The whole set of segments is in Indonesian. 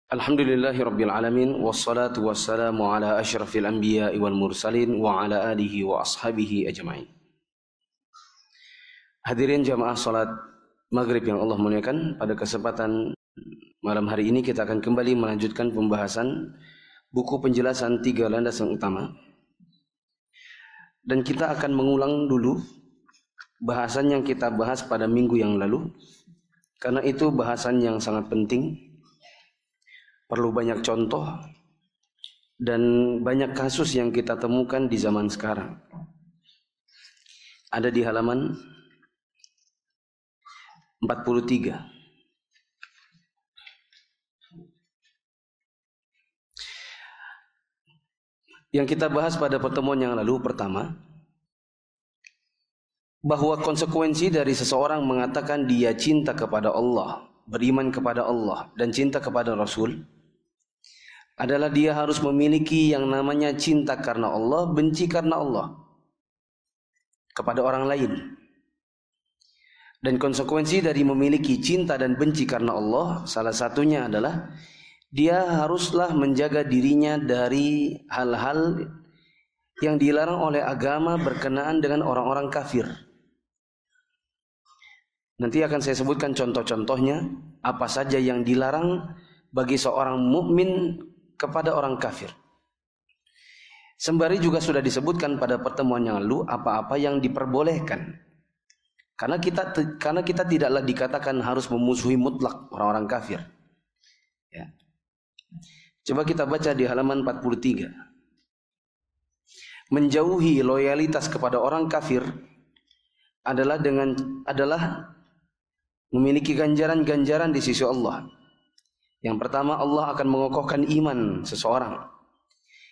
Alhamdulillahi Rabbil Alamin. Wassalatu wassalamu ala ashrafil anbiya wal mursalin wa ala alihi wa ashabihi ajma'in. Hadirin jamaah salat maghrib yang Allah muliakan, pada kesempatan malam hari ini kita akan kembali melanjutkan pembahasan buku penjelasan 3 landasan utama. Dan kita akan mengulang dulu bahasan yang kita bahas pada minggu yang lalu, karena itu bahasan yang sangat penting. Perlu banyak contoh dan banyak kasus yang kita temukan di zaman sekarang. Ada di halaman 43. Yang kita bahas pada pertemuan yang lalu, pertama, bahwa konsekuensi dari seseorang mengatakan dia cinta kepada Allah, beriman kepada Allah dan cinta kepada Rasul adalah dia harus memiliki yang namanya cinta karena Allah, benci karena Allah kepada orang lain. Dan konsekuensi dari memiliki cinta dan benci karena Allah, salah satunya adalah dia haruslah menjaga dirinya dari hal-hal yang dilarang oleh agama berkenaan dengan orang-orang kafir. Nanti akan saya sebutkan contoh-contohnya apa saja yang dilarang bagi seorang mukmin kepada orang kafir. Sembari juga sudah disebutkan pada pertemuan yang lalu apa-apa yang diperbolehkan. Karena kita tidaklah dikatakan harus memusuhi mutlak orang-orang kafir. Ya. Coba kita baca di halaman 43. Menjauhi loyalitas kepada orang kafir adalah memiliki ganjaran-ganjaran di sisi Allah. Yang pertama, Allah akan mengokohkan iman seseorang.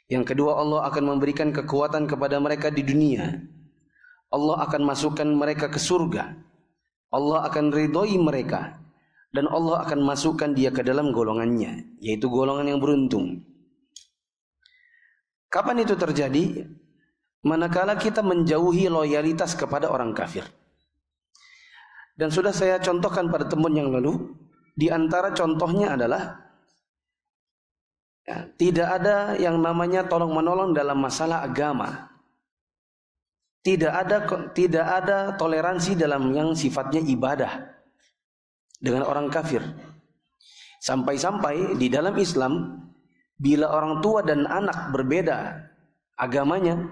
Yang kedua, Allah akan memberikan kekuatan kepada mereka di dunia. Allah akan masukkan mereka ke surga. Allah akan ridhoi mereka. Dan Allah akan masukkan dia ke dalam golongannya, yaitu golongan yang beruntung. Kapan itu terjadi? Manakala kita menjauhi loyalitas kepada orang kafir. Dan sudah saya contohkan pada temuan yang lalu, di antara contohnya adalah tidak ada yang namanya tolong-menolong dalam masalah agama. Tidak ada toleransi dalam yang sifatnya ibadah dengan orang kafir. Sampai-sampai di dalam Islam, bila orang tua dan anak berbeda agamanya,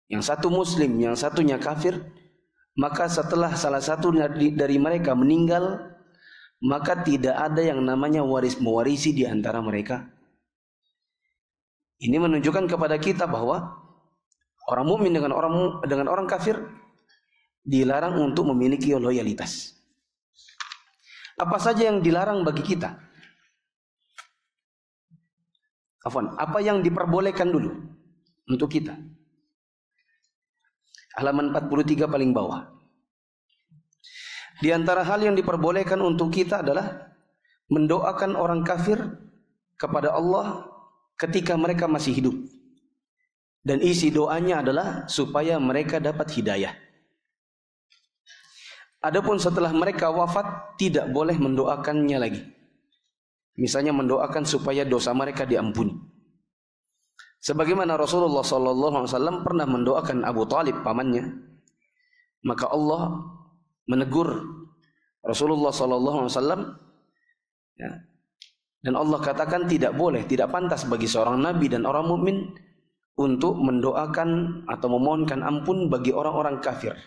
yang satu muslim, yang satunya kafir, maka setelah salah satu dari mereka meninggal, maka tidak ada yang namanya waris-mewarisi di antara mereka. Ini menunjukkan kepada kita bahwa orang mukmin dengan orang kafir dilarang untuk memiliki loyalitas. Apa saja yang dilarang bagi kita? Apa yang diperbolehkan dulu untuk kita? Halaman 43 paling bawah. Di antara hal yang diperbolehkan untuk kita adalah mendoakan orang kafir kepada Allah ketika mereka masih hidup. Dan isi doanya adalah supaya mereka dapat hidayah. Adapun setelah mereka wafat, tidak boleh mendoakannya lagi. Misalnya mendoakan supaya dosa mereka diampuni. Sebagaimana Rasulullah SAW pernah mendoakan Abu Talib, pamannya. Maka Allah menegur Rasulullah SAW, ya. Dan Allah katakan tidak boleh, tidak pantas bagi seorang nabi dan orang mukmin untuk mendoakan atau memohonkan ampun bagi orang-orang kafir,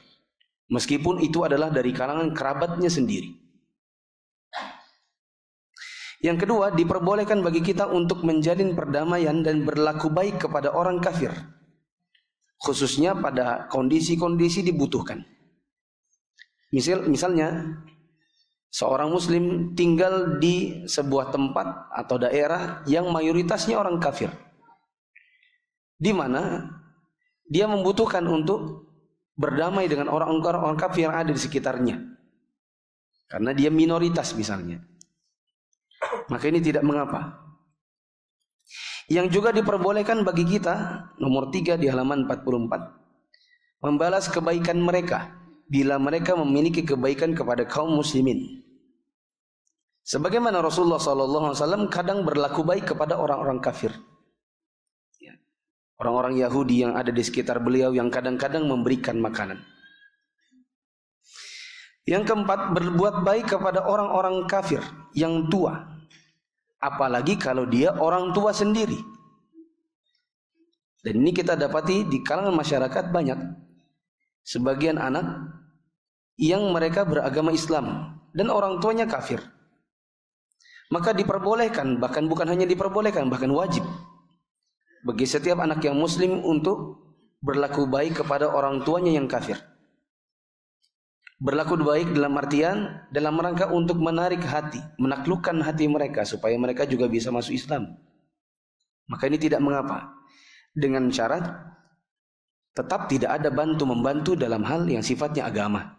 meskipun itu adalah dari kalangan kerabatnya sendiri. Yang kedua, diperbolehkan bagi kita untuk menjalin perdamaian dan berlaku baik kepada orang kafir, khususnya pada kondisi-kondisi dibutuhkan. Misalnya, seorang muslim tinggal di sebuah tempat atau daerah yang mayoritasnya orang kafir, di mana dia membutuhkan untuk berdamai dengan orang-orang kafir yang ada di sekitarnya, karena dia minoritas misalnya. Maka ini tidak mengapa. Yang juga diperbolehkan bagi kita, nomor 3 di halaman 44, membalas kebaikan mereka bila mereka memiliki kebaikan kepada kaum muslimin. Sebagaimana Rasulullah SAW kadang berlaku baik kepada orang-orang kafir, orang-orang Yahudi yang ada di sekitar beliau yang kadang-kadang memberikan makanan. Yang keempat, berbuat baik kepada orang-orang kafir yang tua, apalagi kalau dia orang tua sendiri. Dan ini kita dapati di kalangan masyarakat banyak sebagian anak yang mereka beragama Islam dan orang tuanya kafir. Maka diperbolehkan, bahkan bukan hanya diperbolehkan, bahkan wajib bagi setiap anak yang muslim untuk berlaku baik kepada orang tuanya yang kafir. Berlaku baik dalam artian dalam rangka untuk menarik hati, menaklukkan hati mereka supaya mereka juga bisa masuk Islam. Maka ini tidak mengapa, dengan syarat tetap tidak ada bantu-membantu dalam hal yang sifatnya agama.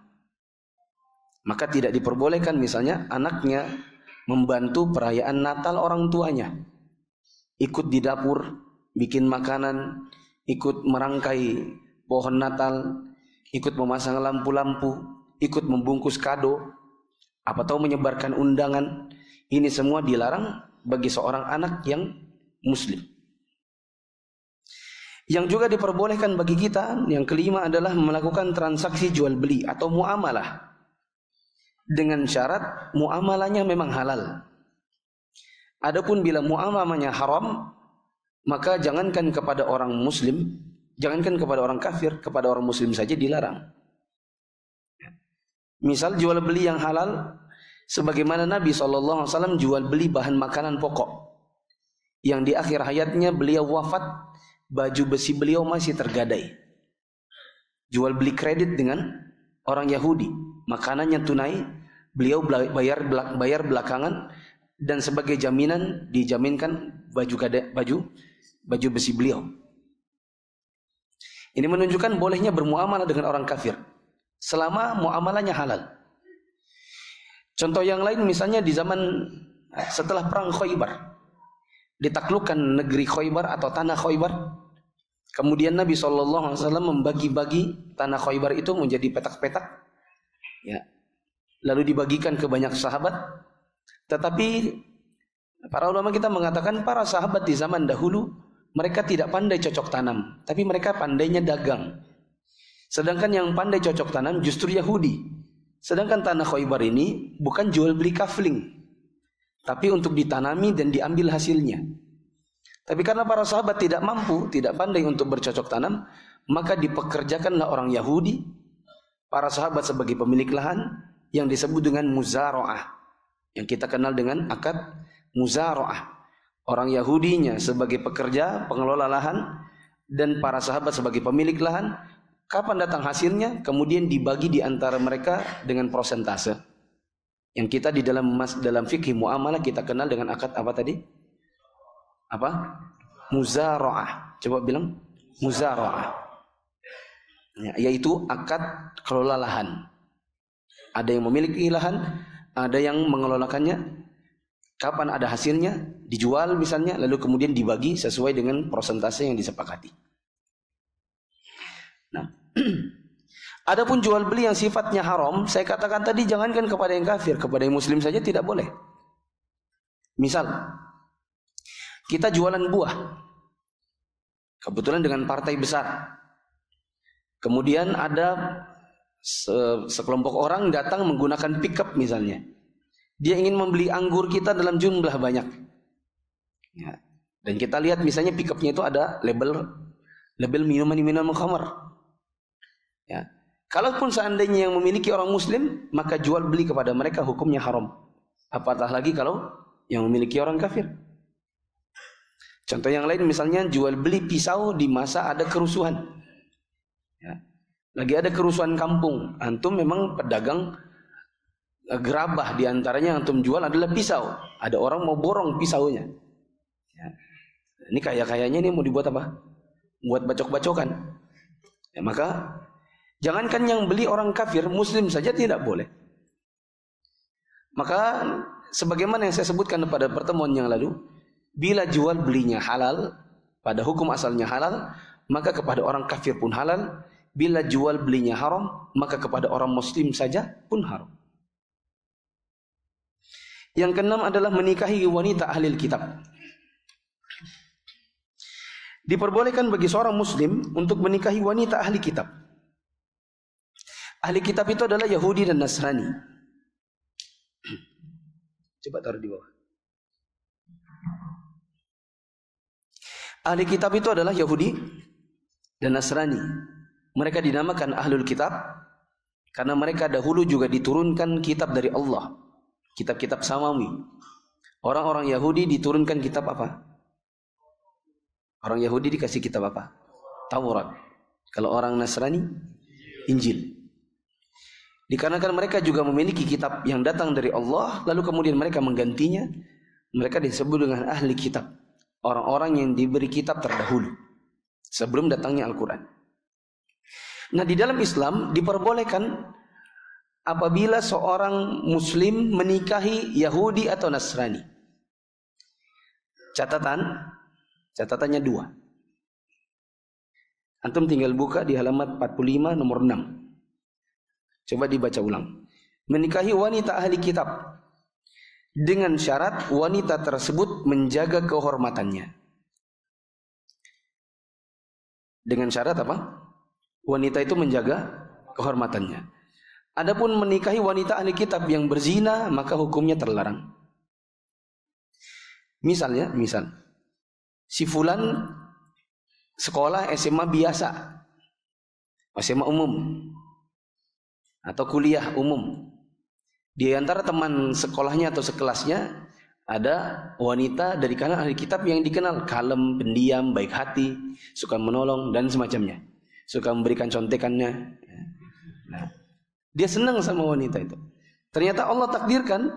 Maka tidak diperbolehkan misalnya anaknya membantu perayaan Natal orang tuanya, ikut di dapur, bikin makanan, ikut merangkai pohon Natal, ikut memasang lampu-lampu, ikut membungkus kado, apa tahu menyebarkan undangan. Ini semua dilarang bagi seorang anak yang muslim. Yang juga diperbolehkan bagi kita, yang kelima adalah melakukan transaksi jual beli atau muamalah, dengan syarat muamalahnya memang halal. Adapun bila muamalahnya haram, maka jangankan kepada orang muslim, jangankan kepada orang kafir, kepada orang muslim saja dilarang. Misal jual beli yang halal, sebagaimana Nabi SAW jual beli bahan makanan pokok, yang di akhir hayatnya beliau wafat, baju besi beliau masih tergadai. Jual beli kredit dengan orang Yahudi, makanannya tunai, beliau bayar belakangan, dan sebagai jaminan dijaminkan baju besi beliau. Ini menunjukkan bolehnya bermuamalah dengan orang kafir selama muamalahnya halal. Contoh yang lain misalnya di zaman setelah perang Khaybar, ditaklukkan negeri Khaybar atau tanah Khaybar. Kemudian Nabi SAW membagi-bagi tanah Khaybar itu menjadi petak-petak, ya, lalu dibagikan ke banyak sahabat. Tetapi para ulama kita mengatakan para sahabat di zaman dahulu mereka tidak pandai cocok tanam, tapi mereka pandainya dagang. Sedangkan yang pandai cocok tanam justru Yahudi. Sedangkan tanah Khaybar ini bukan jual beli kafling, tapi untuk ditanami dan diambil hasilnya. Tapi karena para sahabat tidak mampu, tidak pandai untuk bercocok tanam, maka dipekerjakanlah orang Yahudi, para sahabat sebagai pemilik lahan, yang disebut dengan muzara'ah, yang kita kenal dengan akad muzara'ah. Orang Yahudinya sebagai pekerja, pengelola lahan, dan para sahabat sebagai pemilik lahan. Kapan datang hasilnya, kemudian dibagi di antara mereka dengan prosentase. Yang kita di dalam fikih muamalah kita kenal dengan akad apa tadi? Apa? Muzara'ah. Coba bilang muzara'ah. Ya, yaitu akad kelola lahan. Ada yang memiliki lahan, ada yang mengelolakannya. Kapan ada hasilnya, dijual misalnya, lalu kemudian dibagi sesuai dengan prosentase yang disepakati. Nah, adapun jual beli yang sifatnya haram, saya katakan tadi jangankan kepada yang kafir, kepada yang muslim saja tidak boleh. Misal, kita jualan buah, kebetulan dengan partai besar. Kemudian ada sekelompok orang datang menggunakan pickup misalnya. Dia ingin membeli anggur kita dalam jumlah banyak. Ya. Dan kita lihat misalnya pickupnya itu ada label minuman khamar. Ya. Kalaupun seandainya yang memiliki orang muslim, maka jual beli kepada mereka hukumnya haram. Apatah lagi kalau yang memiliki orang kafir. Contoh yang lain misalnya jual beli pisau di masa ada kerusuhan. Ya. Lagi ada kerusuhan kampung, antum memang pedagang gerabah, di antaranya yang antum jual adalah pisau. Ada orang mau borong pisaunya. Ya. Ini kayaknya ini mau dibuat apa? Buat bacok-bacokan. Ya, maka jangankan yang beli orang kafir, muslim saja tidak boleh. Maka sebagaimana yang saya sebutkan pada pertemuan yang lalu, bila jual belinya halal, pada hukum asalnya halal, maka kepada orang kafir pun halal. Bila jual belinya haram, maka kepada orang muslim saja pun haram. Yang keenam adalah menikahi wanita ahli kitab. Diperbolehkan bagi seorang muslim untuk menikahi wanita ahli kitab. Ahli kitab itu adalah Yahudi dan Nasrani. Coba taruh di bawah. Ahli kitab itu adalah Yahudi dan Nasrani. Mereka dinamakan ahlul kitab karena mereka dahulu juga diturunkan kitab dari Allah. Kitab-kitab samawi. Orang-orang Yahudi diturunkan kitab apa? Orang Yahudi dikasih kitab apa? Taurat. Kalau orang Nasrani, Injil. Dikarenakan mereka juga memiliki kitab yang datang dari Allah, lalu kemudian mereka menggantinya, mereka disebut dengan ahli kitab. Orang-orang yang diberi kitab terdahulu sebelum datangnya Al-Quran. Nah, di dalam Islam diperbolehkan apabila seorang muslim menikahi Yahudi atau Nasrani. Catatannya 2. Antum tinggal buka di halaman 45 nomor 6. Coba dibaca ulang. Menikahi wanita ahli kitab dengan syarat wanita tersebut menjaga kehormatannya. Dengan syarat apa? Wanita itu menjaga kehormatannya. Adapun menikahi wanita ahli kitab yang berzina, maka hukumnya terlarang. Misal, si fulan sekolah SMA biasa, SMA umum, atau kuliah umum. Di antara teman sekolahnya atau sekelasnya ada wanita dari kalangan ahli kitab yang dikenal kalem, pendiam, baik hati, suka menolong dan semacamnya, suka memberikan contekannya. Nah, dia senang sama wanita itu. Ternyata Allah takdirkan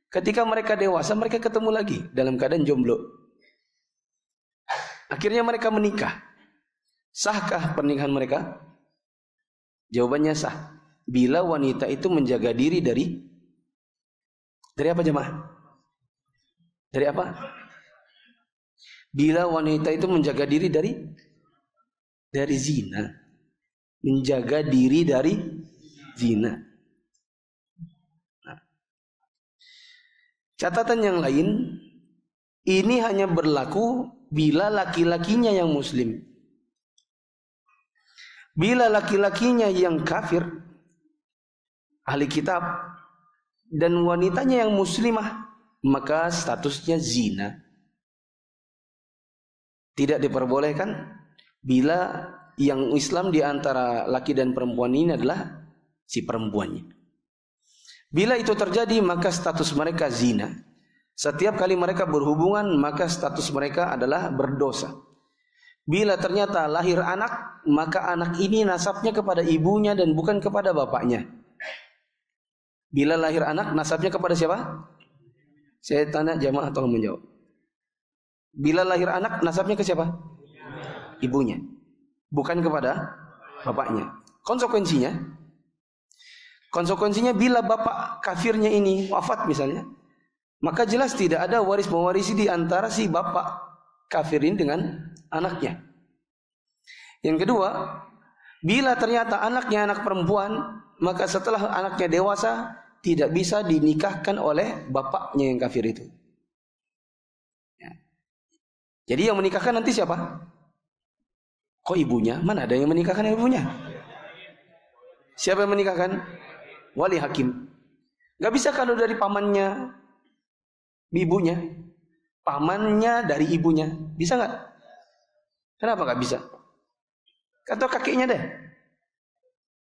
ketika mereka dewasa mereka ketemu lagi dalam keadaan jomblo. Akhirnya mereka menikah. Sahkah pernikahan mereka? Jawabannya sah. Bila wanita itu menjaga diri dari apa jemaah? Dari apa? Bila wanita itu menjaga diri dari zina. Menjaga diri dari zina. Nah. Catatan yang lain, ini hanya berlaku bila laki-lakinya yang muslim. Bila laki-lakinya yang kafir, ahli kitab, dan wanitanya yang muslimah, maka statusnya zina. Tidak diperbolehkan bila yang Islam di antara laki dan perempuan ini adalah si perempuannya. Bila itu terjadi, maka status mereka zina. Setiap kali mereka berhubungan, maka status mereka adalah berdosa. Bila ternyata lahir anak, maka anak ini nasabnya kepada ibunya dan bukan kepada bapaknya. Bila lahir anak, nasabnya kepada siapa? Saya tanya jamaah tolong menjawab. Bila lahir anak, nasabnya ke siapa? Ibunya, bukan kepada bapaknya. Konsekuensinya bila bapak kafirnya ini wafat misalnya, maka jelas tidak ada waris mewarisi di antara si bapak kafir ini dengan anaknya. Yang kedua, bila ternyata anaknya anak perempuan, maka setelah anaknya dewasa tidak bisa dinikahkan oleh bapaknya yang kafir itu. Ya. Jadi yang menikahkan nanti siapa? Kok ibunya? Mana ada yang menikahkan ibunya? Siapa yang menikahkan? Wali hakim. Gak bisa kalau dari pamannya ibunya, pamannya dari ibunya, bisa nggak? Kenapa nggak bisa? Atau kakeknya deh,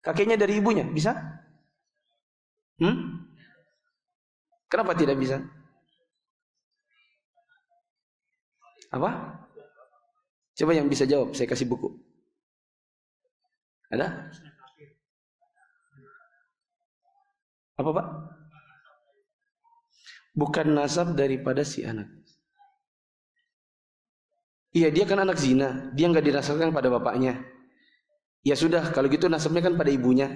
kakeknya dari ibunya, bisa? Kenapa tidak bisa? Apa? Coba yang bisa jawab, saya kasih buku. Ada? Apa Pak? Bukan nasab daripada si anak. Iya, dia kan anak zina, dia nggak dinasabkan pada bapaknya. Ya sudah, kalau gitu nasabnya kan pada ibunya.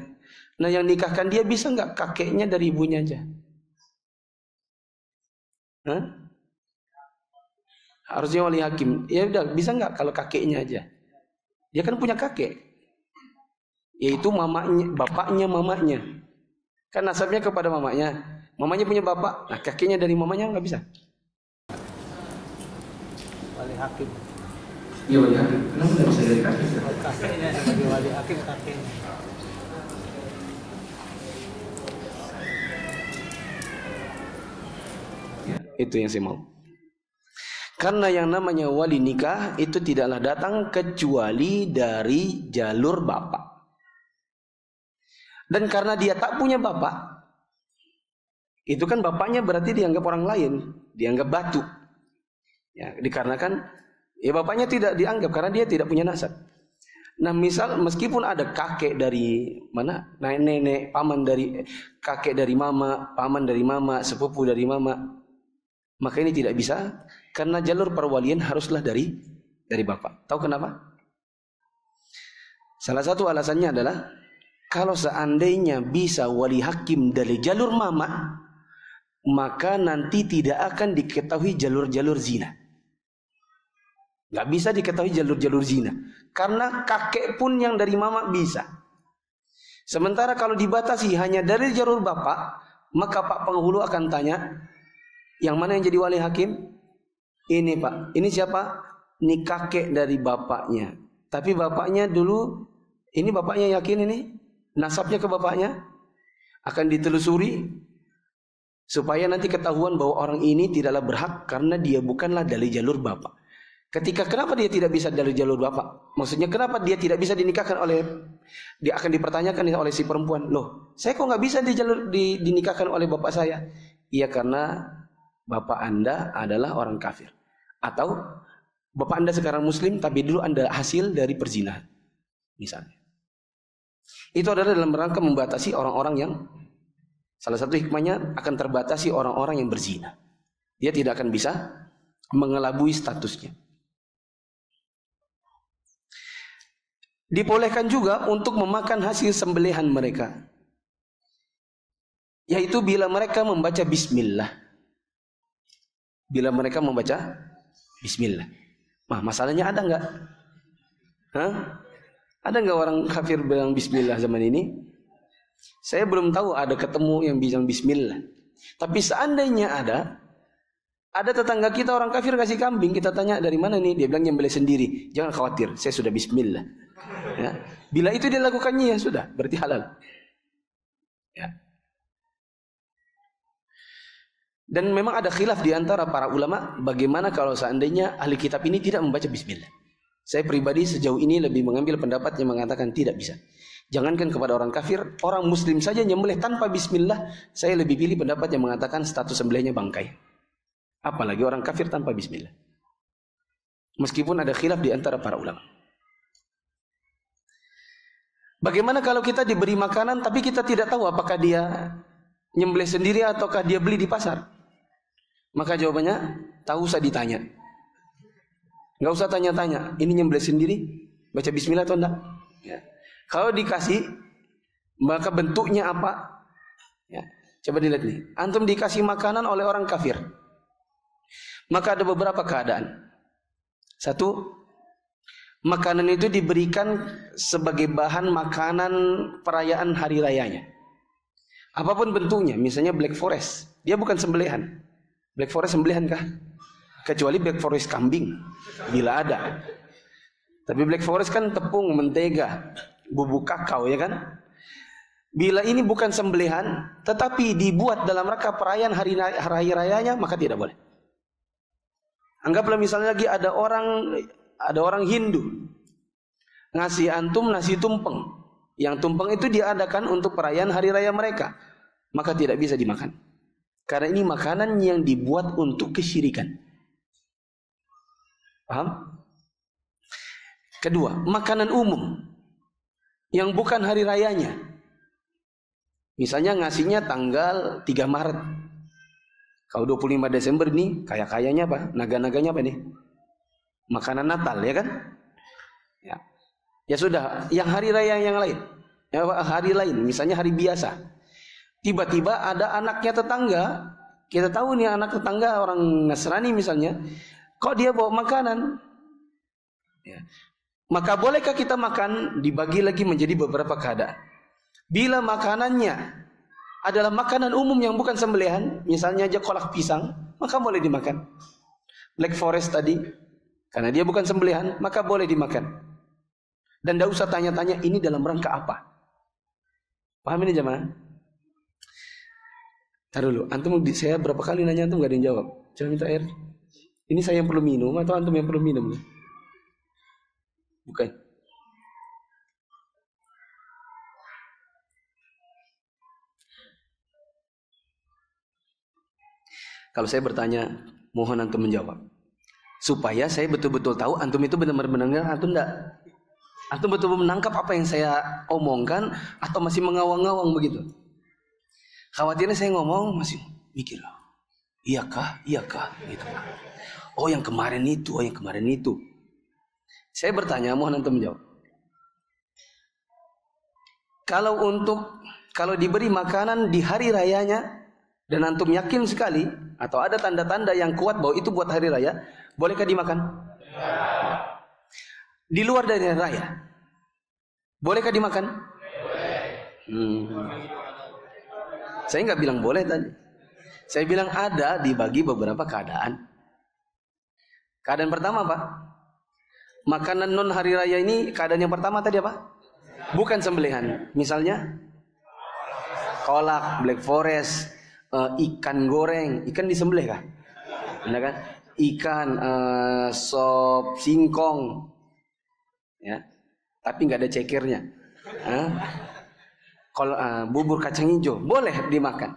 Nah, yang nikahkan dia bisa nggak kakeknya dari ibunya aja? Hah? Harusnya wali hakim. Ya udah, bisa nggak kalau kakeknya aja? Dia kan punya kakek, yaitu mamanya, bapaknya mamanya. Kan nasabnya kepada mamanya. Mamanya punya bapak, nah kakeknya dari mamanya nggak bisa. Wali hakim. Iya wali hakim. Kenapa nggak bisa dari kakek? Kakeknya sebagai wali hakim kakeknya. Ya, itu yang saya mau. Karena yang namanya wali nikah itu tidaklah datang kecuali dari jalur bapak. Dan karena dia tak punya bapak, itu kan bapaknya berarti dianggap orang lain, dianggap batu. Ya, dikarenakan ya bapaknya tidak dianggap karena dia tidak punya nasab. Nah, misal meskipun ada kakek dari mana, nenek, paman dari kakek dari mama, paman dari mama, sepupu dari mama, maka ini tidak bisa karena jalur perwalian haruslah dari bapak. Tahu kenapa? Salah satu alasannya adalah kalau seandainya bisa wali hakim dari jalur mama, maka nanti tidak akan diketahui jalur-jalur zina. Gak bisa diketahui jalur-jalur zina karena kakek pun yang dari mama bisa. Sementara kalau dibatasi hanya dari jalur bapak, maka Pak Penghulu akan tanya, yang mana yang jadi wali hakim? Ini Pak, ini siapa? Ini kakek dari bapaknya. Tapi bapaknya dulu, ini bapaknya yakin ini? Nasabnya ke bapaknya? Akan ditelusuri supaya nanti ketahuan bahwa orang ini tidaklah berhak karena dia bukanlah dari jalur bapak. Kenapa dia tidak bisa dari jalur bapak? Maksudnya kenapa dia tidak bisa dinikahkan oleh, dia akan dipertanyakan oleh si perempuan. Loh, saya kok nggak bisa dinikahkan oleh bapak saya? Iya, karena bapak Anda adalah orang kafir. Atau bapak Anda sekarang muslim tapi dulu Anda hasil dari perzinahan. Misalnya. Itu adalah dalam rangka membatasi orang-orang yang, salah satu hikmahnya akan terbatasi orang-orang yang berzina. Dia tidak akan bisa mengelabui statusnya. Dibolehkan juga untuk memakan hasil sembelihan mereka, yaitu bila mereka membaca bismillah. Bila mereka membaca bismillah. Nah, masalahnya ada nggak? Ada nggak orang kafir bilang bismillah zaman ini? Saya belum tahu ada ketemu yang bilang bismillah. Tapi seandainya ada tetangga kita orang kafir kasih kambing, kita tanya dari mana nih? Dia bilang nyembelih sendiri. Jangan khawatir, saya sudah bismillah. Ya. Bila itu dia lakukannya ya sudah, berarti halal. Ya. Dan memang ada khilaf di antara para ulama bagaimana kalau seandainya ahli kitab ini tidak membaca bismillah. Saya pribadi sejauh ini lebih mengambil pendapat yang mengatakan tidak bisa. Jangankan kepada orang kafir, orang muslim saja nyembelih tanpa bismillah, saya lebih pilih pendapat yang mengatakan status sembelihnya bangkai. Apalagi orang kafir tanpa bismillah. Meskipun ada khilaf di antara para ulama. Bagaimana kalau kita diberi makanan tapi kita tidak tahu apakah dia nyembelih sendiri ataukah dia beli di pasar? Maka jawabannya, tahu usah ditanya. Nggak usah tanya-tanya, ini nyembelih sendiri, baca bismillah atau enggak? Ya. Kalau dikasih, maka bentuknya apa? Ya. Coba dilihat nih, antum dikasih makanan oleh orang kafir. Maka ada beberapa keadaan. Satu, makanan itu diberikan sebagai bahan makanan perayaan hari rayanya. Apapun bentuknya, misalnya Black Forest, dia bukan sembelihan. Black Forest sembelihan kah? Kecuali Black Forest kambing, bila ada. Tapi Black Forest kan tepung, mentega, bubuk kakao, ya kan? Bila ini bukan sembelihan, tetapi dibuat dalam rangka perayaan hari rayanya, maka tidak boleh. Anggaplah misalnya lagi ada orang Hindu ngasih antum nasi tumpeng. Yang tumpeng itu diadakan untuk perayaan hari raya mereka, maka tidak bisa dimakan. Karena ini makanan yang dibuat untuk kesyirikan. Paham? Kedua, makanan umum yang bukan hari rayanya. Misalnya ngasihnya tanggal 3 Maret. Kalau 25 Desember nih, kaya-kayanya apa? Naga-naganya apa nih? Makanan Natal, ya kan? Ya. Ya sudah, yang hari raya yang lain. Ya, hari lain, misalnya hari biasa. Tiba-tiba ada anaknya tetangga. Kita tahu nih anak tetangga orang Nasrani misalnya. Kok dia bawa makanan? Ya. Maka bolehkah kita makan? Dibagi lagi menjadi beberapa keadaan. Bila makanannya adalah makanan umum yang bukan sembelihan, misalnya aja kolak pisang, maka boleh dimakan. Black Forest tadi, karena dia bukan sembelihan, maka boleh dimakan. Dan tidak usah tanya-tanya ini dalam rangka apa. Paham ini jemaah? Taruh dulu, antum saya berapa kali nanya antum gak ada yang jawab. Coba minta air. Ini saya yang perlu minum atau antum yang perlu minum? Bukan. Kalau saya bertanya, mohon antum menjawab. Supaya saya betul-betul tahu antum itu benar-benar mendengar atau enggak. Antum betul-betul menangkap apa yang saya omongkan atau masih mengawang-awang begitu. Khawatirnya saya ngomong masih mikir. Iyakah? Iyakah? Gitu. Oh yang kemarin itu, oh yang kemarin itu. Saya bertanya, mohon antum menjawab. Kalau diberi makanan di hari rayanya dan antum yakin sekali atau ada tanda-tanda yang kuat bahwa itu buat hari raya, bolehkah dimakan? Di luar dari hari raya, bolehkah dimakan? Saya nggak bilang boleh tadi. Saya bilang ada dibagi beberapa keadaan. Keadaan pertama apa? Makanan non hari raya ini keadaan yang pertama tadi apa? Bukan sembelihan. Misalnya kolak, Black Forest, ikan goreng, ikan disembelih kah? Benar kan? Ikan, sop singkong, ya, tapi nggak ada cekirnya. Kalau bubur kacang hijau boleh dimakan.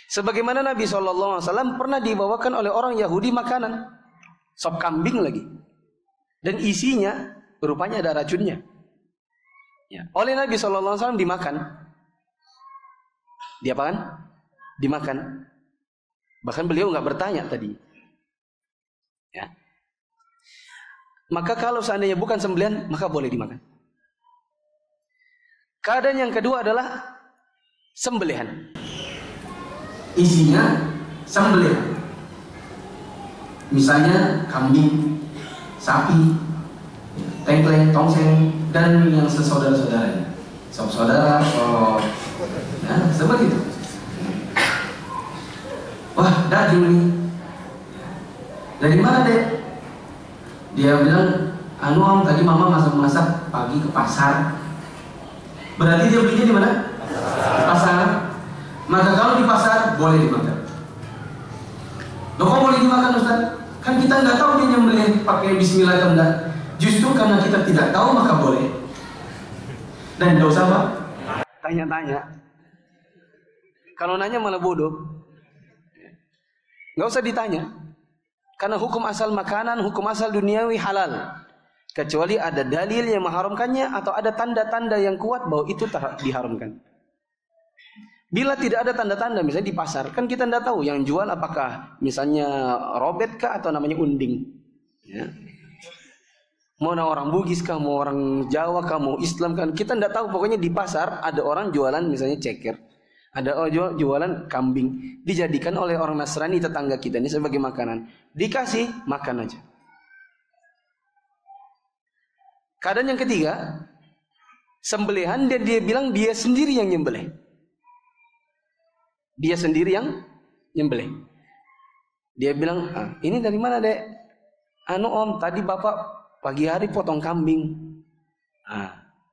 Sebagaimana Nabi SAW pernah dibawakan oleh orang Yahudi makanan sop kambing lagi, dan isinya rupanya ada racunnya. Ya. Oleh Nabi SAW dimakan. Diapakan? Dimakan. Bahkan beliau nggak bertanya tadi. Ya. Maka kalau seandainya bukan sembelihan, maka boleh dimakan. Keadaan yang kedua adalah sembelihan. Isinya sembelihan. Misalnya kambing, sapi, tengkleng, tongseng, dan yang sesaudara-saudaranya. Sop saudara, sop, nah, seperti itu. Wah, daging nih. Dari mana dek? Dia bilang, om tadi mama masak pagi ke pasar. Berarti dia belinya di mana? Pasar. Maka kalau di pasar boleh dimakan. Loh kok boleh dimakan Ustaz? Kan kita nggak tahu dia nyembelih pakai bismillah atau enggak. Justru karena kita tidak tahu maka boleh. Dan tidak usah apa? Tanya-tanya. Kalau nanya malah bodoh. Nggak usah ditanya. Karena hukum asal makanan, hukum asal duniawi halal. Kecuali ada dalil yang mengharamkannya atau ada tanda-tanda yang kuat bahwa itu diharamkan. Bila tidak ada tanda-tanda, misalnya di pasar, kan kita tidak tahu yang jual apakah misalnya robet kah atau namanya unding. Ya. Mau orang Bugis kah, mau orang Jawa kah, mau Islam kan, kita tidak tahu. Pokoknya di pasar ada orang jualan misalnya ceker, ada orang jualan kambing, dijadikan oleh orang Nasrani tetangga kita ini sebagai makanan, dikasih makan aja. Keadaan yang ketiga, sembelihan dan dia bilang dia sendiri yang nyembelih. Dia sendiri yang nyembelih. Dia bilang, ini dari mana dek? Om, tadi bapak pagi hari potong kambing.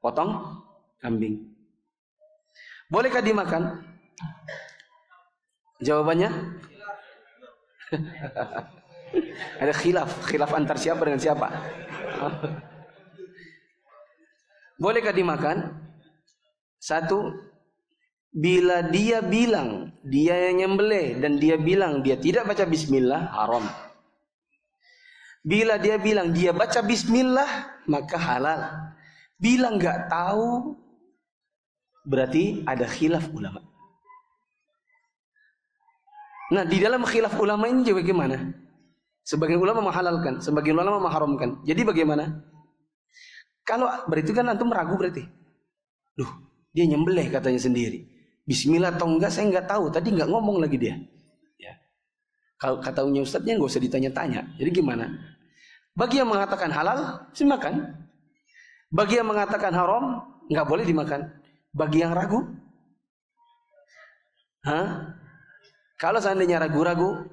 Potong kambing. Bolehkah dimakan? Jawabannya? Ada khilaf antar siapa dengan siapa. Bolehkah dimakan? Satu, bila dia bilang dia yang nyembelih dan dia bilang dia tidak baca bismillah, haram. Bila dia bilang dia baca bismillah, maka halal. Bila nggak tahu, berarti ada khilaf ulama. Nah, di dalam khilaf ulama ini juga bagaimana? Sebagian ulama menghalalkan, sebagian ulama mengharamkan. Jadi bagaimana? Kalau berarti kan antum ragu berarti. Duh, dia nyembelih katanya sendiri. Bismillah atau enggak saya enggak tahu. Tadi enggak ngomong lagi dia. Ya. Kalau katanya ustadznya enggak usah ditanya-tanya. Jadi gimana? Bagi yang mengatakan halal, silakan. Bagi yang mengatakan haram, enggak boleh dimakan. Bagi yang ragu, Hah? Kalau seandainya ragu-ragu,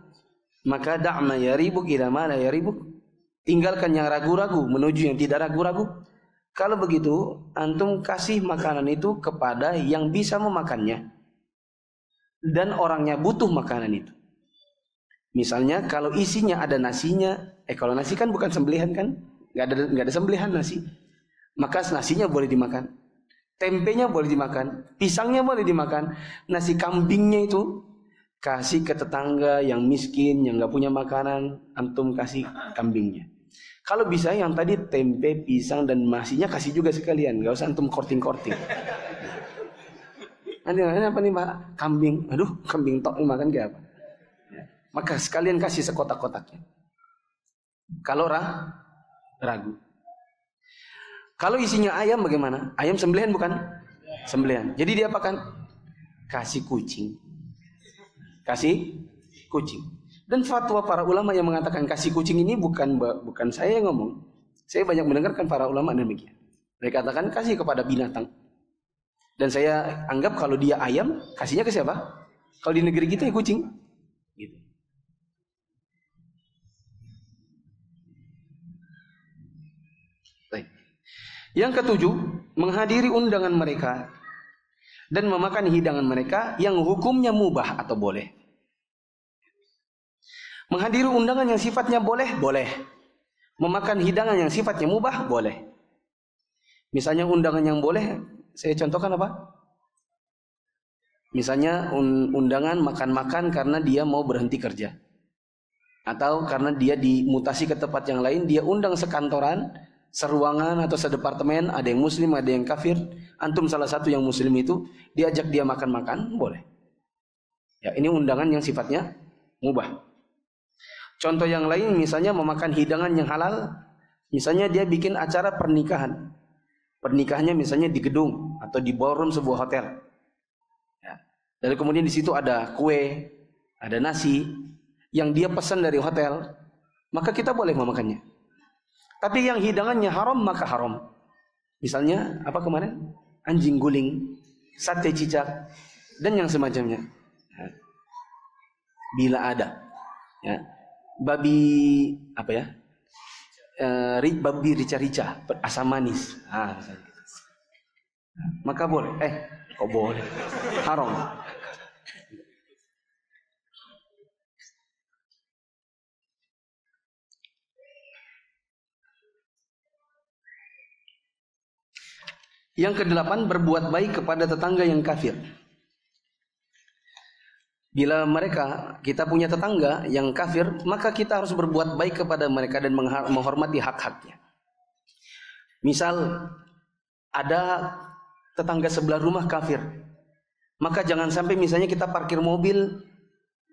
maka da'ma yaribuk ila ma la yaribuk. Tinggalkan yang ragu-ragu menuju yang tidak ragu-ragu. Kalau begitu, antum kasih makanan itu kepada yang bisa memakannya dan orangnya butuh makanan itu. Misalnya kalau isinya ada nasinya, kalau nasi kan bukan sembelihan kan, nggak ada sembelihan nasi, maka nasinya boleh dimakan, tempenya boleh dimakan, pisangnya boleh dimakan, nasi kambingnya itu kasih ke tetangga yang miskin, yang nggak punya makanan, antum kasih kambingnya. Kalau bisa yang tadi tempe, pisang dan nasinya kasih juga sekalian, nggak usah antum korting-korting. Nanti apa nih Pak? Kambing, aduh kambing tok makan kayak apa? Maka sekalian kasih sekotak-kotaknya. Kalau ragu. Kalau isinya ayam bagaimana? Ayam sembelihan bukan? Sembelihan. Jadi dia apakan? Kasih kucing. Kasih kucing. Dan fatwa para ulama yang mengatakan kasih kucing ini bukan saya yang ngomong. Saya banyak mendengarkan para ulama demikian. Mereka katakan kasih kepada binatang. Dan saya anggap kalau dia ayam, kasihnya ke siapa? Kalau di negeri kita ya kucing. Gitu. Baik. Yang ketujuh, menghadiri undangan mereka dan memakan hidangan mereka yang hukumnya mubah atau boleh. Menghadiri undangan yang sifatnya boleh, boleh. Memakan hidangan yang sifatnya mubah, boleh. Misalnya undangan yang boleh, saya contohkan apa? Misalnya undangan makan-makan karena dia mau berhenti kerja. Atau karena dia dimutasi ke tempat yang lain, dia undang sekantoran, seruangan atau sedepartemen, ada yang muslim, ada yang kafir. Antum salah satu yang muslim itu, diajak dia makan-makan, boleh. Ya, ini undangan yang sifatnya mubah. Contoh yang lain misalnya memakan hidangan yang halal. Misalnya dia bikin acara pernikahan. Pernikahannya misalnya di gedung atau di ballroom sebuah hotel. Ya. Dan kemudian di situ ada kue, ada nasi yang dia pesan dari hotel. Maka kita boleh memakannya. Tapi yang hidangannya haram maka haram. Misalnya apa kemarin? Anjing guling, sate cicak dan yang semacamnya. Ya. Bila ada. Ya. Babi apa ya? Babi rica-rica, asam manis. Maka boleh. Kok boleh? Haram. Yang kedelapan, berbuat baik kepada tetangga yang kafir. Bila kita punya tetangga yang kafir, maka kita harus berbuat baik kepada mereka dan menghormati hak-haknya. Misal ada tetangga sebelah rumah kafir, maka jangan sampai misalnya kita parkir mobil,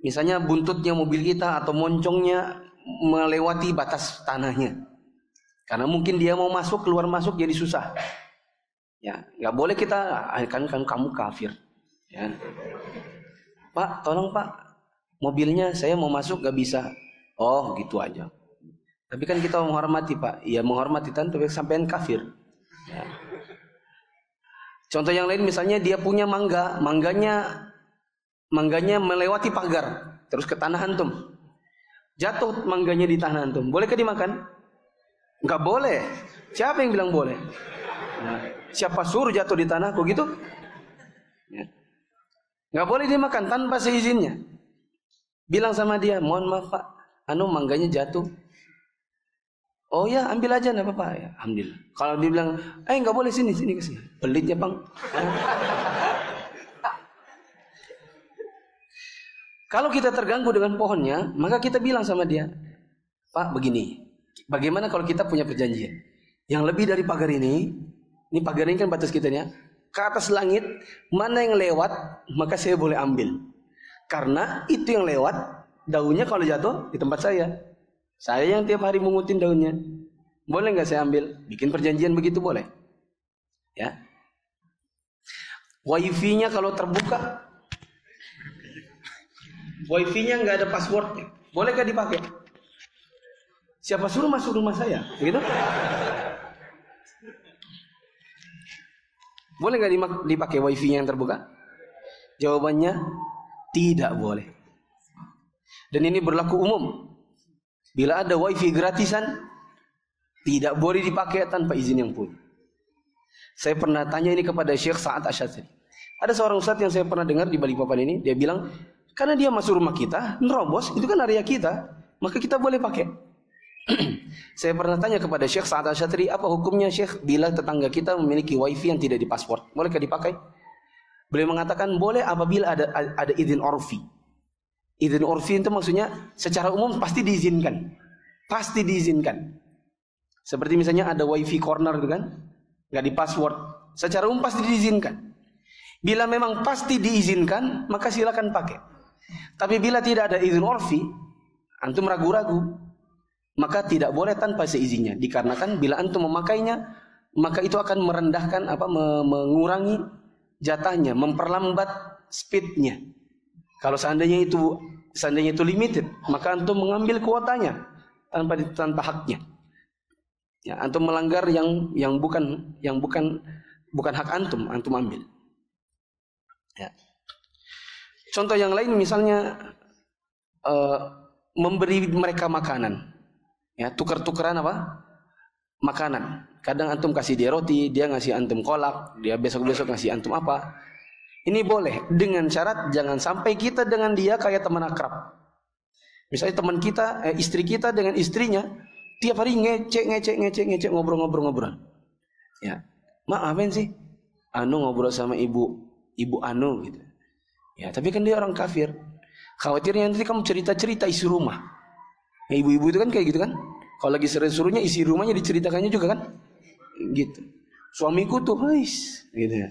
misalnya buntutnya mobil kita atau moncongnya melewati batas tanahnya, karena mungkin dia mau masuk keluar masuk jadi susah. Ya, nggak boleh kita kan kamu kafir. Ya. Pak, tolong Pak, mobilnya saya mau masuk gak bisa. Oh, gitu aja. Tapi kan kita menghormati Pak. Ya menghormati tapi sampean kafir. Ya. Contoh yang lain misalnya dia punya mangganya melewati pagar, terus ke tanah antum. Jatuh mangganya di tanah antum. Bolehkah dimakan? Enggak boleh. Siapa yang bilang boleh? Nah, siapa suruh jatuh di tanahku gitu? Ya. Nggak boleh dimakan tanpa seizinnya. Bilang sama dia, mohon maaf Pak, mangganya jatuh. Oh ya, ambil aja, nggak apa-apa. Ya, alhamdulillah. Kalau dia bilang, nggak boleh sini kesini. Pelitnya Bang. Kalau kita terganggu dengan pohonnya, maka kita bilang sama dia, Pak, begini. Bagaimana kalau kita punya perjanjian? Yang lebih dari pagar ini pagar ini kan batas kita ya. Ke atas langit, mana yang lewat, maka saya boleh ambil. Karena itu yang lewat, daunnya kalau jatuh di tempat saya. Saya yang tiap hari mengutin daunnya. Boleh nggak saya ambil? Bikin perjanjian begitu boleh. Ya. Wifi-nya kalau terbuka, Wifi-nya nggak ada passwordnya, bolehkah dipakai? Siapa suruh masuk rumah saya? Begitu? Boleh nggak dipakai wifi yang terbuka? Jawabannya Tidak boleh. Dan ini berlaku umum. Bila ada wifi gratisan, tidak boleh dipakai tanpa izin yang punya. Saya pernah tanya ini kepada Syekh Sa'ad Asy'ari. Ada seorang ustadz yang saya pernah dengar di Balikpapan ini, dia bilang, karena dia masuk rumah kita, nerobos, itu kan area kita, maka kita boleh pakai. Saya pernah tanya kepada Syekh Sa'ad Asy'ari, apa hukumnya Syekh bila tetangga kita memiliki wifi yang tidak dipaspor? Bolehkah dipakai? Beliau mengatakan boleh apabila ada izin urfi. Izin urfi itu maksudnya secara umum pasti diizinkan. Pasti diizinkan. Seperti misalnya ada wifi corner itu kan, nggak di password. Secara umum pasti diizinkan. Bila memang pasti diizinkan, maka silakan pakai. Tapi bila tidak ada izin urfi, antum ragu-ragu, maka tidak boleh tanpa seizinnya. Dikarenakan bila antum memakainya, maka itu akan merendahkan mengurangi jatahnya, memperlambat speednya. Kalau seandainya itu limited, maka antum mengambil kuotanya tanpa haknya. Ya, antum melanggar yang bukan hak antum ambil. Ya. Contoh yang lain misalnya memberi mereka makanan. Ya, tukar-tukaran apa? Makanan. Kadang antum kasih dia roti, dia ngasih antum kolak, dia besok-besok ngasih antum apa. Ini boleh dengan syarat jangan sampai kita dengan dia kayak teman akrab. Misalnya teman kita, istri kita dengan istrinya tiap hari ngecek ngobrol. Ya. Maafin sih. Anu ngobrol sama ibu Anu gitu. Ya, tapi kan dia orang kafir. Khawatirnya nanti kamu cerita-cerita isi rumah. Ya, ibu-ibu itu kan kayak gitu kan. Kalau lagi seru-serunya isi rumahnya diceritakannya juga kan. Gitu. Suamiku tuh, gitu ya.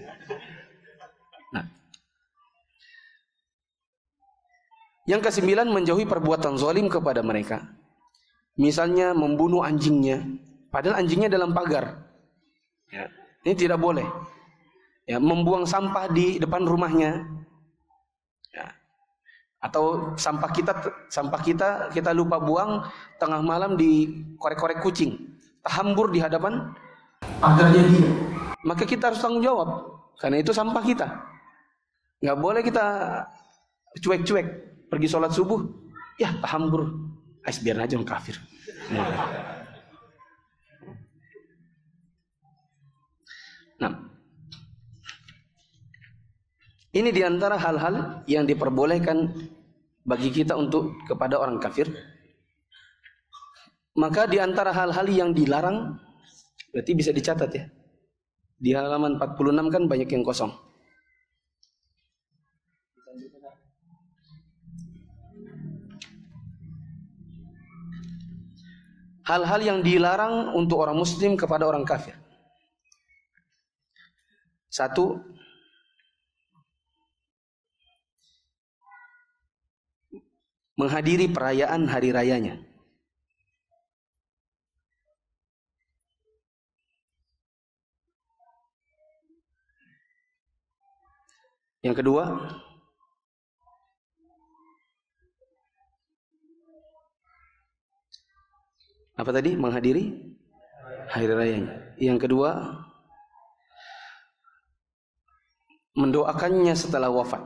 Nah. Yang ke-9, menjauhi perbuatan zalim kepada mereka. Misalnya membunuh anjingnya, padahal anjingnya dalam pagar. Ya. Ini tidak boleh. Ya, membuang sampah di depan rumahnya. Ya. Atau sampah kita lupa buang tengah malam di korek-korek kucing, terhambur di hadapan pagarnya dia. Maka kita harus tanggung jawab, karena itu sampah kita. Nggak boleh kita cuek-cuek pergi sholat subuh, ya terhambur, biar aja orang kafir. Nah, ini diantara hal-hal yang diperbolehkan bagi kita untuk kepada orang kafir. Maka diantara hal-hal yang dilarang, berarti bisa dicatat ya. Di halaman 46 kan banyak yang kosong. Hal-hal yang dilarang untuk orang muslim kepada orang kafir. 1, menghadiri perayaan hari rayanya. Yang kedua, apa tadi? Menghadiri hari rayanya. Yang kedua, mendoakannya setelah wafat.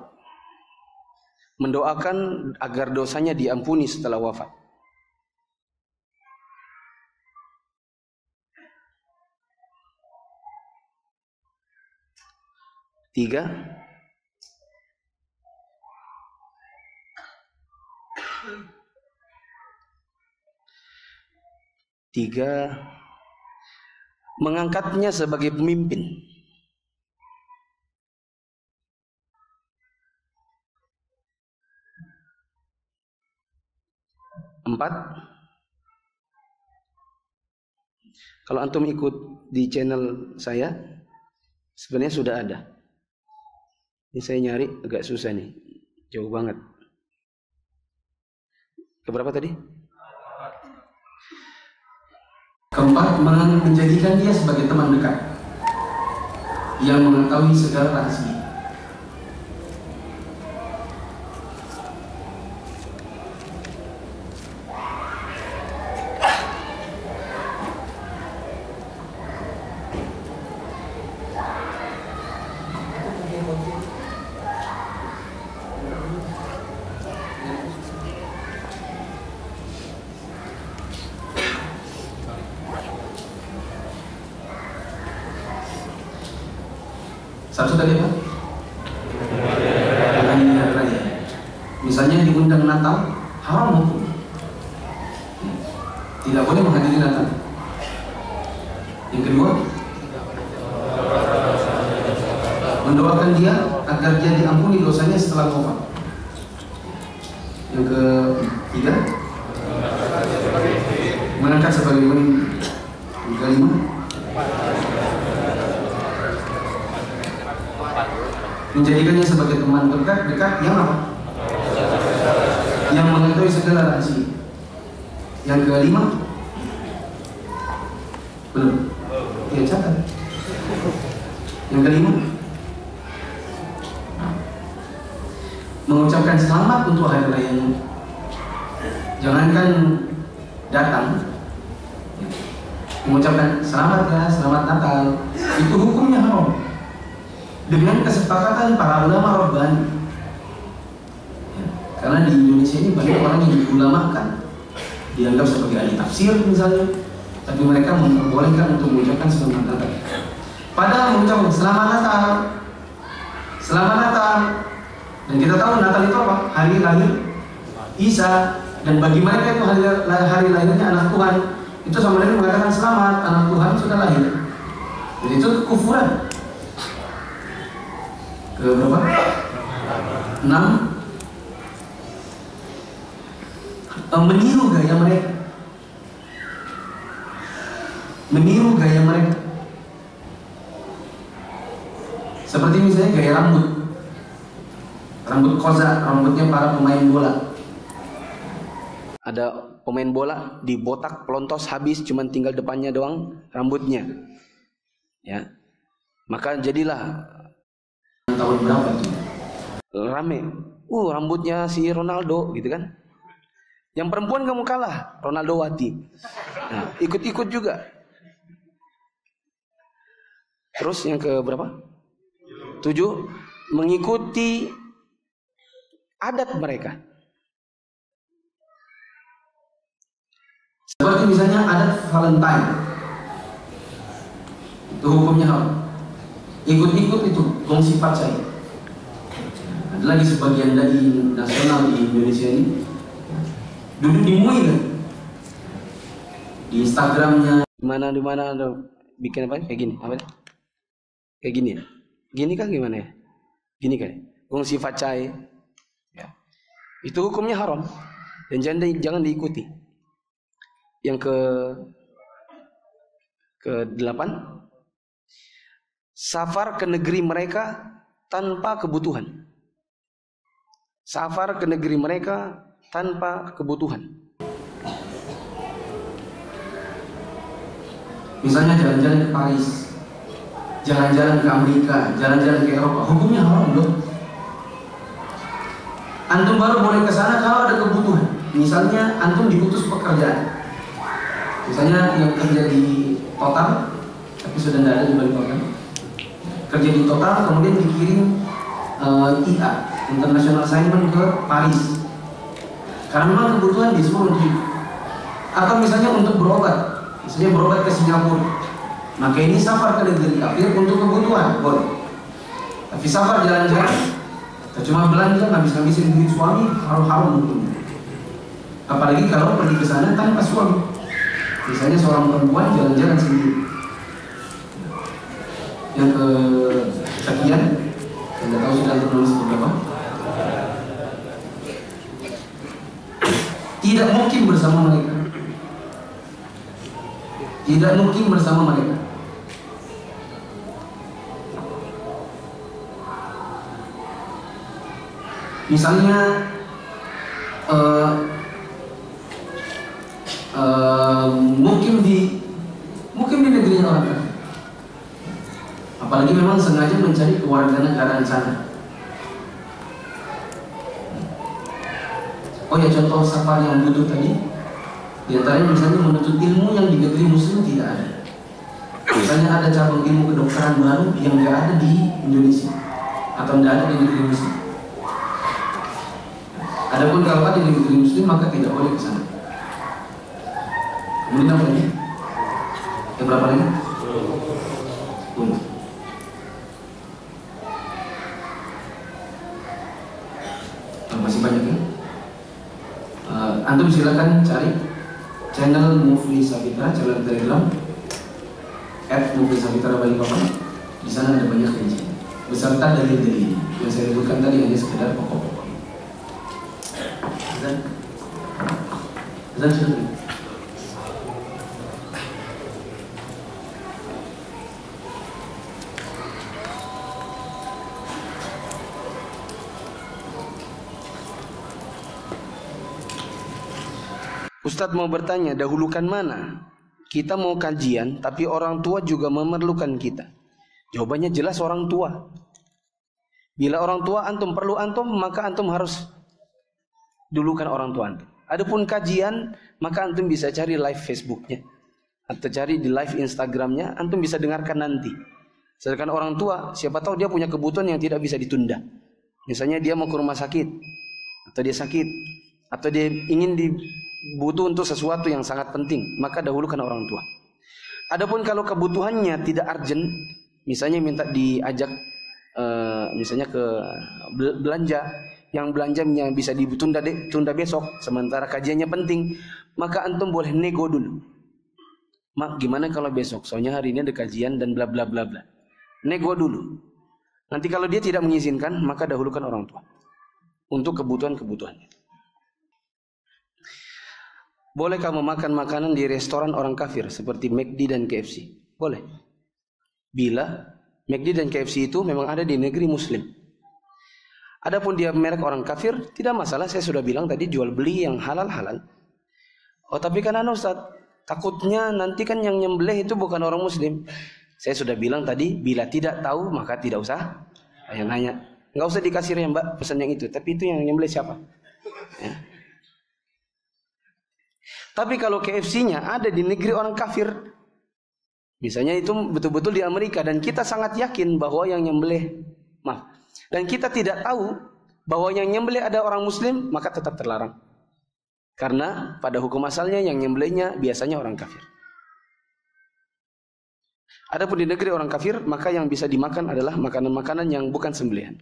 Mendoakan agar dosanya diampuni setelah wafat. 3, mengangkatnya sebagai pemimpin. 4, kalau antum ikut di channel saya, sebenarnya sudah ada. Ini saya nyari agak susah nih, jauh banget. Keberapa tadi? 4, menjadikan dia sebagai teman dekat yang mengetahui segala rahasia. Satu tadi apa? Hari raya. Misalnya diundang Natal, haram hukum. Tidak boleh menghadiri Natal. Yang kedua, mendoakan dia agar dia diampuni dosanya setelah wafat. Yang ketiga, mengangkat sebagai wali. Yang kelima, menjadikannya sebagai teman dekat yang apa? Yang mengetahui segala rahasia. Yang kelima, belum? Ya catat. Yang kelima, mengucapkan selamat untuk hari rayanya. Jangankan datang, mengucapkan selamat ya, selamat Natal, itu hukumnya haram dengan kesepakatan para ulama Rabbani. Karena di Indonesia ini banyak orang yang diulamakan, dianggap sebagai ahli tafsir misalnya, tapi mereka memperbolehkan untuk mengucapkan selamat Natal. Padahal mengucapkan selamat Natal, selamat Natal, dan kita tahu Natal itu apa? Hari lahir Isa, dan bagi mereka itu hari lahirnya anak Tuhan. Itu sama dengan mengatakan selamat, anak Tuhan sudah lahir. Jadi itu kekufuran. Ke berapa? 6. Meniru gaya mereka. Meniru gaya mereka. Seperti misalnya gaya rambut. Rambut koza, rambutnya para pemain bola. Ada pemain bola dibotak pelontos habis, cuman tinggal depannya doang rambutnya. Ya. Maka jadilah tahun berapa itu? Rame. Rambutnya si Ronaldo gitu kan. Yang perempuan kamu kalah, Ronaldo Wati. Nah, ikut-ikut juga. Terus yang ke berapa? 7, mengikuti adat mereka. Seperti misalnya adat Valentine. Itu hukumnya haram. Ikut-ikut itu kongsi pacai. Ada lagi sebagian dari nasional di Indonesia ini duduk di MUI kan? Di Instagramnya di mana ada bikin apa kayak gini, apa? Kayak gini ya? Gini kan gimana ya? Gini kan? Kongsi pacai. Ya. Itu hukumnya haram dan jangan diikuti. Yang ke-8, safar ke negeri mereka tanpa kebutuhan. Safar ke negeri mereka tanpa kebutuhan. Misalnya jalan-jalan ke Paris, jalan-jalan ke Amerika, jalan-jalan ke Eropa, hukumnya haram loh. Antum baru boleh ke sana kalau ada kebutuhan. Misalnya antum diputus pekerjaan. Misalnya yang kerja di Total, tapi sudah tidak ada di Balikpapan. Kerja di Total, kemudian dikirim IA, International Assignment ke Paris. Karena memang kebutuhan di semua negeri. Atau misalnya untuk berobat, misalnya berobat ke Singapura, maka ini safar ke negeri kafir untuk kebutuhan, boleh. Tapi safar jalan-jalan, cuma belanja, ngabis-ngabisin duit suami, haram hukumnya. Apalagi kalau pergi ke sana tanpa suami. Misalnya seorang perempuan jalan-jalan sendiri. Yang kesekian, saya tidak tahu sudah tertulis berapa. Tidak mungkin bersama mereka. Tidak mungkin bersama mereka. Misalnya mungkin di negerinya orang kafir. Apalagi memang sengaja mencari kewarganegaraan sana. Oh ya, contoh safar yang butuh tadi, di antaranya misalnya menuntut ilmu yang di negeri muslim tidak ada. Misalnya ada cabang ilmu kedokteran baru yang tidak ada di Indonesia atau tidak ada di negeri muslim. Adapun kalau ada di negeri muslim maka tidak boleh ke sana. Kemudian apa lagi? Yang berapa lagi? Masih banyak ya. Antum silakan cari channel Mufli Sapitra, channel Telegram @Mufli Sapitra Balikpapan. Di sana ada banyak kajian beserta dalil-dalil yang saya sebutkan tadi hanya sekedar pokok-pokok. Dan sudah. Ustadz mau bertanya, dahulukan mana? Kita mau kajian, tapi orang tua juga memerlukan kita. Jawabannya jelas orang tua. Bila orang tua antum perlu antum, maka antum harus dulukan orang tua antum. Adapun kajian, maka antum bisa cari live Facebooknya atau cari di live Instagramnya, antum bisa dengarkan nanti. Sedangkan orang tua, siapa tahu dia punya kebutuhan yang tidak bisa ditunda. Misalnya dia mau ke rumah sakit, atau dia sakit, atau dia ingin butuh untuk sesuatu yang sangat penting, maka dahulukan orang tua. Adapun kalau kebutuhannya tidak urgent, misalnya minta diajak misalnya ke belanja, yang belanjanya bisa tunda besok, sementara kajiannya penting, maka antum boleh nego dulu. Mak, gimana kalau besok? Soalnya hari ini ada kajian dan bla bla bla bla. Nego dulu. Nanti kalau dia tidak mengizinkan, maka dahulukan orang tua untuk kebutuhan-kebutuhannya. Bolehkah memakan makanan di restoran orang kafir seperti McD dan KFC? Boleh. Bila McD dan KFC itu memang ada di negeri muslim. Adapun dia merek orang kafir, tidak masalah. Saya sudah bilang tadi jual beli yang halal-halal. Oh tapi kan Ustaz, takutnya nanti kan yang nyembelih itu bukan orang muslim. Saya sudah bilang tadi, bila tidak tahu maka tidak usah nanya. Nggak usah dikasih ya Mbak pesan yang itu. Tapi itu yang nyembelih siapa? Ya. Tapi kalau KFC-nya ada di negeri orang kafir, misalnya itu betul-betul di Amerika, dan kita sangat yakin bahwa yang nyembelih, dan kita tidak tahu bahwa yang nyembelih ada orang muslim, maka tetap terlarang. Karena pada hukum asalnya yang nyembelihnya biasanya orang kafir. Adapun di negeri orang kafir, maka yang bisa dimakan adalah makanan-makanan yang bukan sembelihan.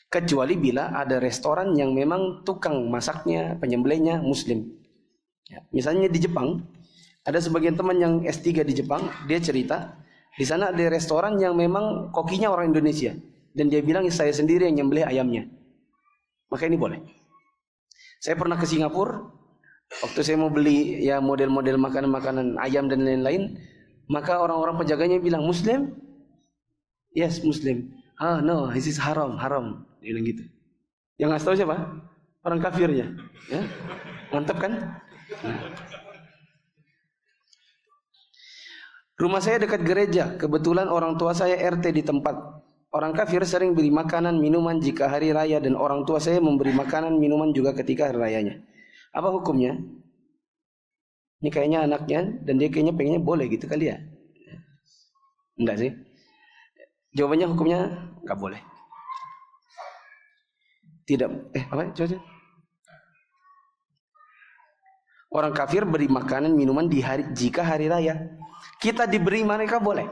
Kecuali bila ada restoran yang memang tukang masaknya, penyembelihnya muslim. Ya, misalnya di Jepang, ada sebagian teman yang S3 di Jepang, dia cerita, di sana ada restoran yang memang kokinya orang Indonesia, dan dia bilang saya sendiri yang nyembelih ayamnya. Maka ini boleh. Saya pernah ke Singapura, waktu saya mau beli ya model-model makanan-makanan ayam dan lain-lain, maka orang-orang penjaganya bilang, Muslim? Yes, Muslim. Ah, no, this is haram. Dia bilang gitu. Yang ngasih tahu siapa? Orang kafirnya. Ya? Mantap kan? Rumah saya dekat gereja. Kebetulan orang tua saya RT di tempat. Orang kafir sering beri makanan, minuman jika hari raya, dan orang tua saya memberi makanan, minuman juga ketika hari rayanya. Apa hukumnya? Ini kayaknya anaknya, dan dia kayaknya pengennya boleh gitu kali ya? Enggak sih? Jawabannya hukumnya enggak boleh. Tidak. Apa? Coba. Orang kafir beri makanan, minuman jika hari raya. Kita diberi mereka boleh.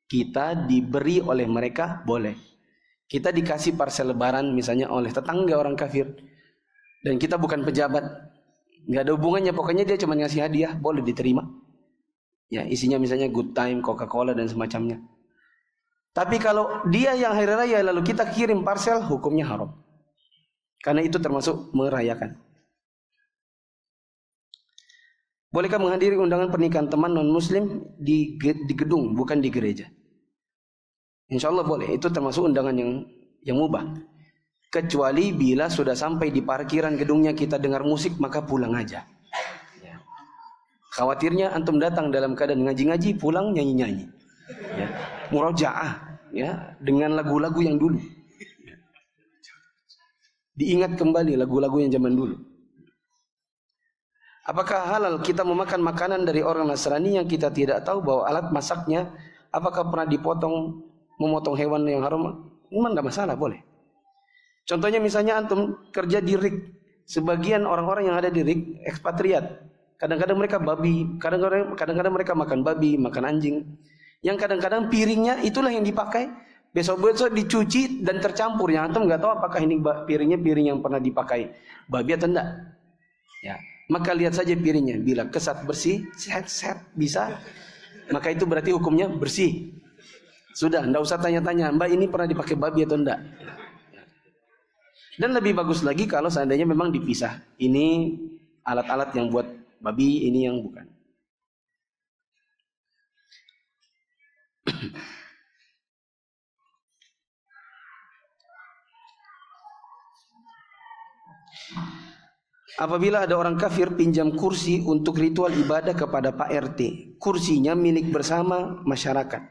Kita diberi oleh mereka boleh. Kita dikasih parsel lebaran misalnya oleh tetangga orang kafir, dan kita bukan pejabat, nggak ada hubungannya. Pokoknya dia cuma ngasih hadiah, boleh diterima. Ya, isinya misalnya Good Time, Coca-Cola dan semacamnya. Tapi kalau dia yang hari raya lalu kita kirim parsel, hukumnya haram. Karena itu termasuk merayakan. Bolehkah menghadiri undangan pernikahan teman non-muslim di gedung, bukan di gereja? Insya Allah boleh. Itu termasuk undangan yang mubah. Kecuali bila sudah sampai di parkiran gedungnya kita dengar musik, maka pulang aja. Ya. Khawatirnya antum datang dalam keadaan ngaji-ngaji, pulang nyanyi-nyanyi. Ya. Murojaah, ya, dengan lagu-lagu yang dulu. Diingat kembali lagu-lagu yang zaman dulu. Apakah halal kita memakan makanan dari orang Nasrani yang kita tidak tahu bahwa alat masaknya apakah pernah memotong hewan yang haram? Memang tidak masalah, boleh. Contohnya misalnya antum kerja di RIK. Sebagian orang-orang yang ada di RIK ekspatriat. Kadang-kadang mereka babi, kadang-kadang mereka makan babi, makan anjing. Yang kadang-kadang piringnya itulah yang dipakai Besok-besok dicuci dan tercampur. Yang antum nggak tahu apakah ini piringnya piring yang pernah dipakai babi atau enggak. Ya, maka lihat saja piringnya. Bila kesat bersih, sehat bisa, maka itu berarti hukumnya bersih. Sudah, enggak usah tanya-tanya, Mbak ini pernah dipakai babi atau enggak. Dan lebih bagus lagi kalau seandainya memang dipisah. Ini alat-alat yang buat babi, ini yang bukan. Apabila ada orang kafir pinjam kursi untuk ritual ibadah kepada Pak RT, kursinya milik bersama masyarakat.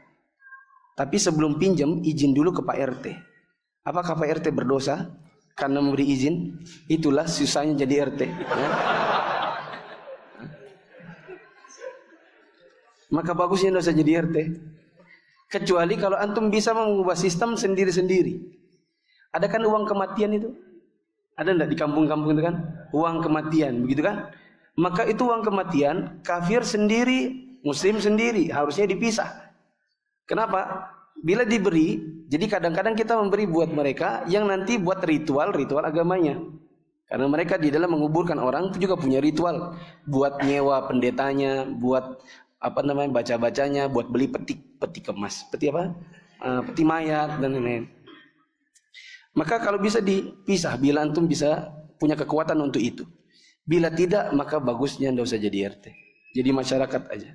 Tapi sebelum pinjam izin dulu ke Pak RT. Apakah Pak RT berdosa karena memberi izin? Itulah susahnya jadi RT. Ya. Maka bagusnya tidak usah jadi RT. Kecuali kalau antum bisa mengubah sistem sendiri-sendiri. Ada kan uang kematian itu? Ada enggak di kampung-kampung itu kan? Uang kematian, begitu kan? Maka itu uang kematian, kafir sendiri, muslim sendiri, harusnya dipisah. Kenapa? Bila diberi, jadi kadang-kadang kita memberi buat mereka yang nanti buat ritual agamanya. Karena mereka di dalam menguburkan orang itu juga punya ritual. Buat nyewa pendetanya, buat baca-bacanya, buat beli peti kemas. Peti apa? Peti mayat dan lain-lain. Maka kalau bisa dipisah, bila antum bisa punya kekuatan untuk itu. Bila tidak, maka bagusnya tidak usah jadi RT. Jadi masyarakat aja.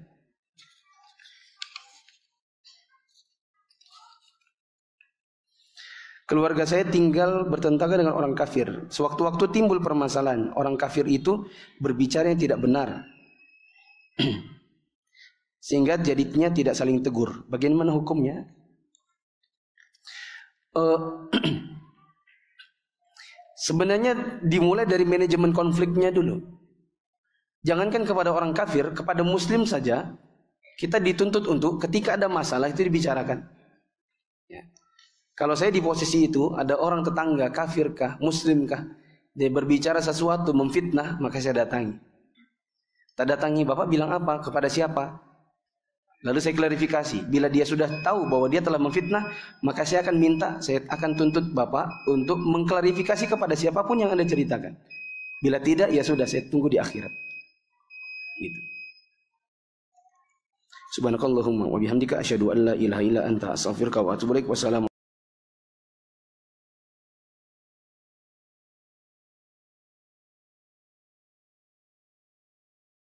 Keluarga saya tinggal bertentangan dengan orang kafir. Sewaktu-waktu timbul permasalahan. Orang kafir itu berbicara yang tidak benar. Sehingga jadinya tidak saling tegur. Bagaimana hukumnya? Sebenarnya dimulai dari manajemen konfliknya dulu. Jangankan kepada orang kafir, kepada muslim saja kita dituntut untuk ketika ada masalah itu dibicarakan. Ya. Kalau saya di posisi itu, ada orang tetangga kafirkah, muslimkah, dia berbicara sesuatu memfitnah, maka saya datangi. Tak datangi, Bapak bilang apa? Kepada siapa? Lalu saya klarifikasi. Bila dia sudah tahu bahwa dia telah memfitnah, maka saya akan minta, saya akan tuntut Bapak untuk mengklarifikasi kepada siapapun yang Anda ceritakan. Bila tidak, ya sudah, saya tunggu di akhirat. Gitu. Subhanakallahumma wa bihamdika asyhadu an la ilaha illa anta astaghfiruka wa atubu ilaik. Wassalamu